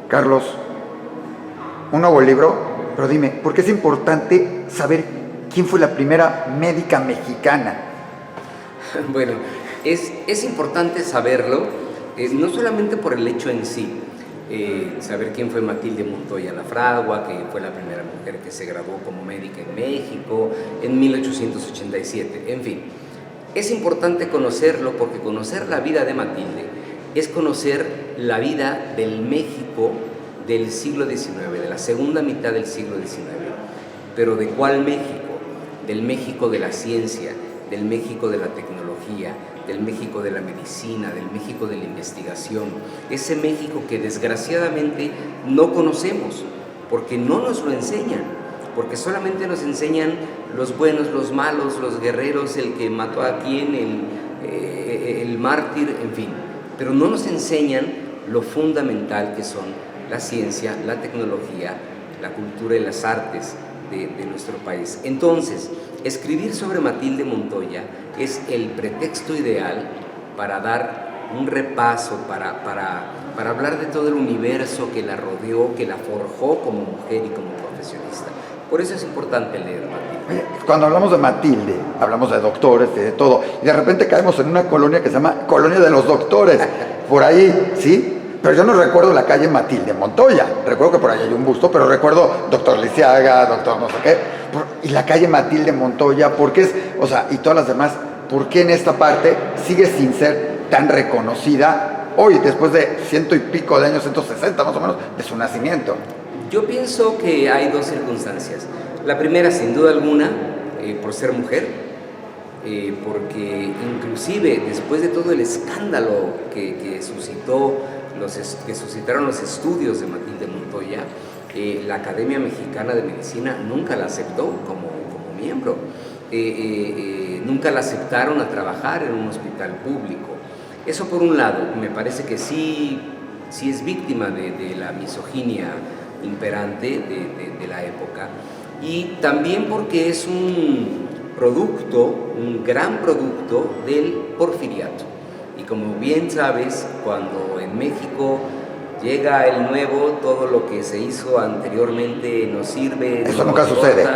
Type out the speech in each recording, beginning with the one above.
Carlos, un nuevo libro, pero dime, ¿por qué es importante saber quién fue la primera médica mexicana? Bueno, es importante saberlo, no solamente por el hecho en sí, saber quién fue Matilde Montoya La Fragua, que fue la primera mujer que se graduó como médica en México en 1887, en fin. Es importante conocerlo porque conocer la vida de Matilde es conocer la vida del México del siglo XIX, de la segunda mitad del siglo XIX. Pero ¿de cuál México? Del México de la ciencia, del México de la tecnología, del México de la medicina, del México de la investigación. Ese México que desgraciadamente no conocemos, porque no nos lo enseñan, porque solamente nos enseñan los buenos, los malos, los guerreros, el que mató a quien, el mártir, en fin. Pero no nos enseñan lo fundamental que son la ciencia, la tecnología, la cultura y las artes de nuestro país. Entonces, escribir sobre Matilde Montoya es el pretexto ideal para dar un repaso, para hablar de todo el universo que la rodeó, que la forjó como mujer y como profesionista. Por eso es importante leer Matilde. Cuando hablamos de Matilde, hablamos de doctores, de todo, y de repente caemos en una colonia que se llama Colonia de los Doctores, por ahí, ¿sí? Pero yo no recuerdo la calle Matilde Montoya, recuerdo que por ahí hay un busto, pero recuerdo doctor Lisiaga, doctor no sé qué, y la calle Matilde Montoya, ¿por qué es, o sea, y todas las demás, por qué en esta parte sigue sin ser tan reconocida hoy, después de 100 y pico de años, 160 más o menos, de su nacimiento? Yo pienso que hay dos circunstancias. La primera, sin duda alguna, por ser mujer, porque inclusive después de todo el escándalo que suscitaron los estudios de Matilde Montoya, la Academia Mexicana de Medicina nunca la aceptó como miembro, nunca la aceptaron a trabajar en un hospital público. Eso por un lado, me parece que sí es víctima de la misoginia imperante de la época, y también porque es un gran producto del porfiriato. Y como bien sabes, cuando en México llega el nuevo, todo lo que se hizo anteriormente no sirve. Eso nunca sucede.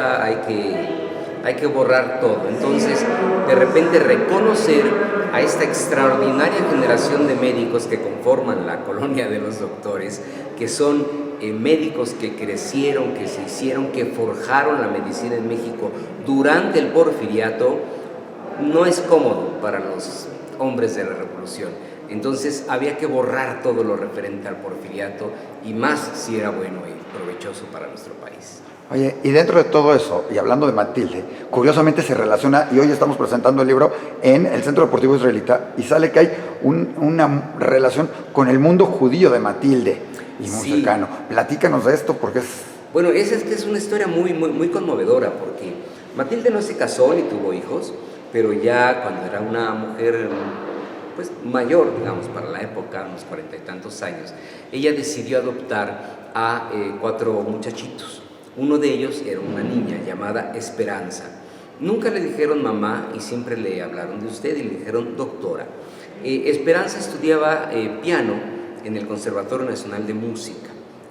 Hay que borrar todo. Entonces, de repente reconocer a esta extraordinaria generación de médicos que conforman la Colonia de los Doctores, que son médicos que crecieron, que se hicieron, que forjaron la medicina en México durante el porfiriato, no es cómodo para los hombres de la revolución. Entonces había que borrar todo lo referente al porfiriato, y más si era bueno y provechoso para nuestro país. Oye, y dentro de todo eso, y hablando de Matilde, curiosamente se relaciona, y hoy estamos presentando el libro en el Centro Deportivo Israelita, y sale que hay una relación con el mundo judío de Matilde, y muy cercano. Platícanos de esto, porque es... Bueno, es una historia muy conmovedora, porque Matilde no se casó ni tuvo hijos, pero ya cuando era una mujer pues mayor, digamos, para la época, unos 40 y tantos años, ella decidió adoptar a 4 muchachitos. Uno de ellos era una niña llamada Esperanza. Nunca le dijeron mamá y siempre le hablaron de usted y le dijeron doctora. Esperanza estudiaba piano en el Conservatorio Nacional de Música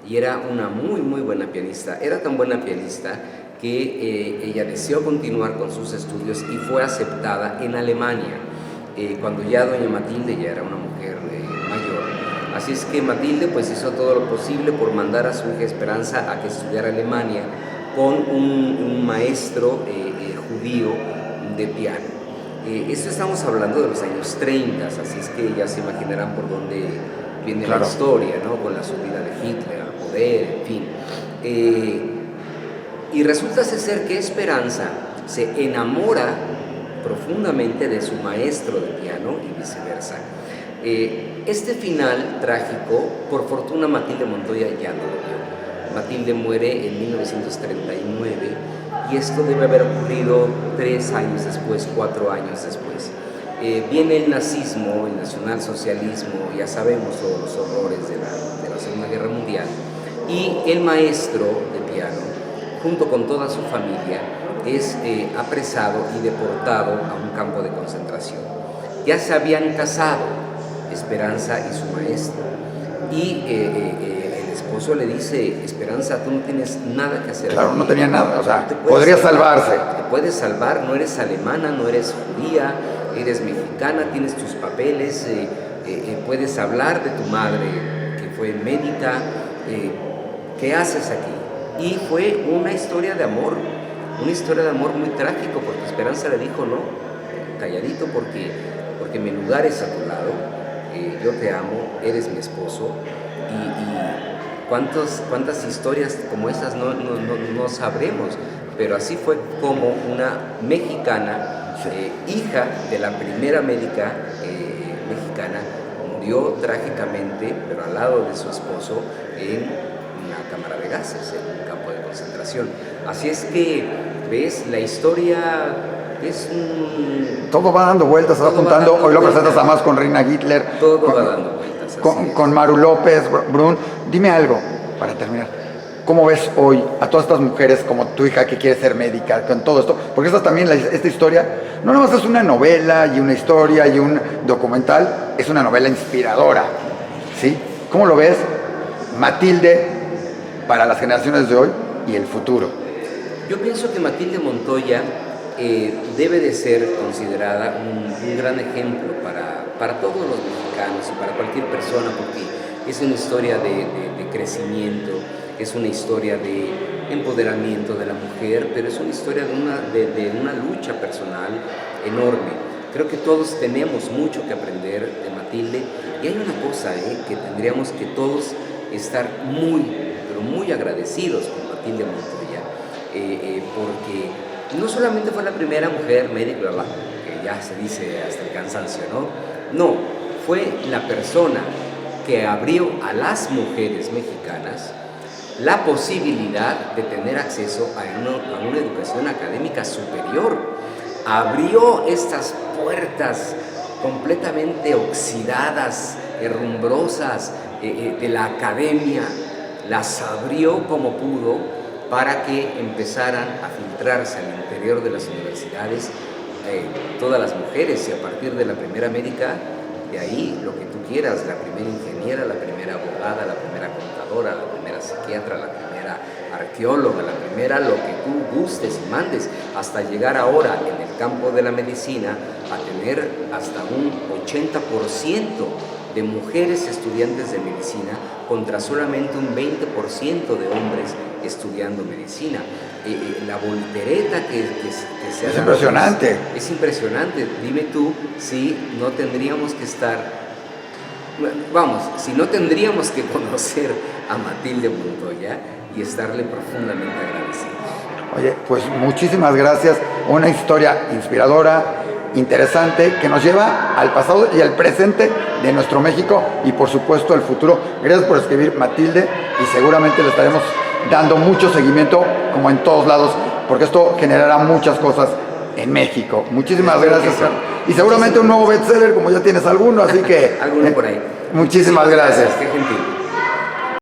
y era una muy buena pianista. Era tan buena pianista que ella deseó continuar con sus estudios y fue aceptada en Alemania, cuando ya doña Matilde ya era una mujer mayor. Así es que Matilde pues hizo todo lo posible por mandar a su hija Esperanza a que estudiara Alemania con un maestro judío de piano. Esto estamos hablando de los años 30, así es que ya se imaginarán por dónde viene la historia, ¿no? Con la subida de Hitler al poder, en fin. Y resulta ser que Esperanza se enamora profundamente de su maestro de piano y viceversa. Este final trágico, por fortuna Matilde Montoya ya no lo vio. Matilde muere en 1939 y esto debe haber ocurrido 3 años después, 4 años después. Viene el nazismo, el nacionalsocialismo, ya sabemos todos los horrores de la Segunda Guerra Mundial, y el maestro de piano, junto con toda su familia, es apresado y deportado a un campo de concentración. Ya se habían casado Esperanza y su maestro, y el esposo le dice, Esperanza, tú no tienes nada que hacer. Claro, aquí. no tenía nada, o sea, Tú te puedes podría salvarse. Te puedes salvar, no eres alemana, no eres judía, eres mexicana, tienes tus papeles, puedes hablar de tu madre, que fue médica, ¿qué haces aquí? Y fue una historia de amor muy trágico, porque Esperanza le dijo, no, calladito, porque mi lugar es a tu lado, yo te amo, eres mi esposo, y cuántas historias como esas no sabremos, pero así fue como una mexicana, hija de la primera médica mexicana, murió trágicamente, pero al lado de su esposo, en una cámara de gases, en un campo de concentración. Así es que, ¿ves? La historia es un... Todo va dando vueltas, se va juntando. Hoy lo presentas además con Reina Hitler. Todo va dando vueltas. Con Maru López, Brun. Dime algo, para terminar. ¿Cómo ves hoy a todas estas mujeres como tu hija que quiere ser médica, con todo esto? Porque esta también, esta historia, no nada más es una novela y una historia y un documental, es una novela inspiradora, ¿sí? ¿Cómo lo ves, Matilde, para las generaciones de hoy y el futuro? Yo pienso que Matilde Montoya debe de ser considerada un gran ejemplo para todos los mexicanos y para cualquier persona, porque es una historia de crecimiento, es una historia de empoderamiento de la mujer, pero es una historia de una lucha personal enorme. Creo que todos tenemos mucho que aprender de Matilde, y hay una cosa que tendríamos que todos estar pero muy agradecidos con Matilde Montoya, porque no solamente fue la primera mujer médica, que ya se dice hasta el cansancio, no, fue la persona que abrió a las mujeres mexicanas la posibilidad de tener acceso a una educación académica superior. Abrió estas puertas completamente oxidadas, herrumbrosas de la academia, las abrió como pudo para que empezaran a filtrarse al interior de las universidades todas las mujeres, y a partir de la primera médica, de ahí lo que tú quieras, la primera ingeniera, la primera abogada, la primera contadora, la primera psiquiatra, la primera arqueóloga, la primera lo que tú gustes y mandes, hasta llegar ahora en el campo de la medicina a tener hasta un 80% de mujeres estudiantes de medicina contra solamente un 20% de hombres estudiando medicina. La voltereta que se ha dado. Es impresionante. Es impresionante. Dime tú si no tendríamos que estar, si no tendríamos que conocer a Matilde Montoya y estarle profundamente agradecidos. Oye, pues muchísimas gracias. Una historia inspiradora, interesante, que nos lleva al pasado y al presente de nuestro México y por supuesto al futuro. Gracias por escribir, Matilde, y seguramente le estaremos dando mucho seguimiento, como en todos lados, porque esto generará muchas cosas en México. Muchísimas gracias. Y seguramente un nuevo bestseller, como ya tienes alguno, así que... Alguno por ahí. Muchísimas gracias. Qué gentil.